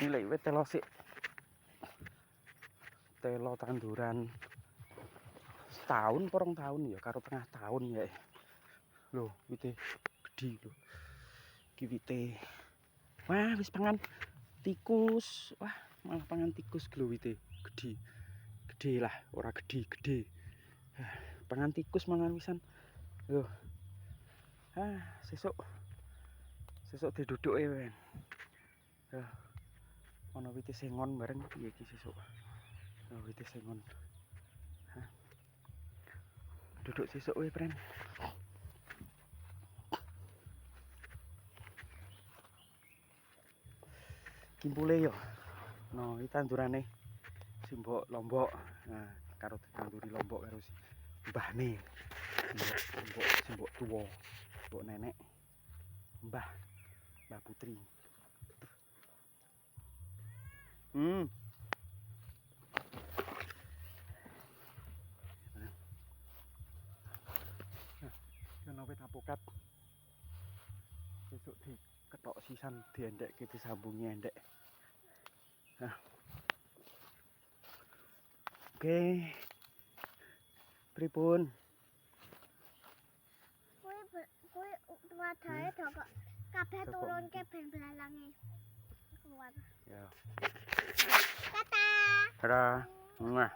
Nilai wit telo sik. Telo tanduran setahun porong tahun ya karo tengah tahun ya. Lho, wite gedhi lho. Iki wite. Wah, wis pangan tikus. Wah, malah pangan tikus lho wite gedhi. Gedhe lah, ora gedhi, gedhe. Pangan tikus mangan wisan. Lho. Sesuk diduduke wen. Ana wite sengon bareng piye iki sesuk. Wite sengon. Duduk sesuk we, Pren. Kimpule yo. No, iki tandurane simbok lombok. Nah, karo ditanduri lombok karo si mbahne. Simbok tuwa. Mbok nenek. Mbah Putri. Ana wit apokat. Sesuk diketok sisan diendekke disambungi endek. Nah. Oke. Pripun? Kuwi wadahe kok kabeh turunke ben blalange keluar. Ya. Tata. Dadah.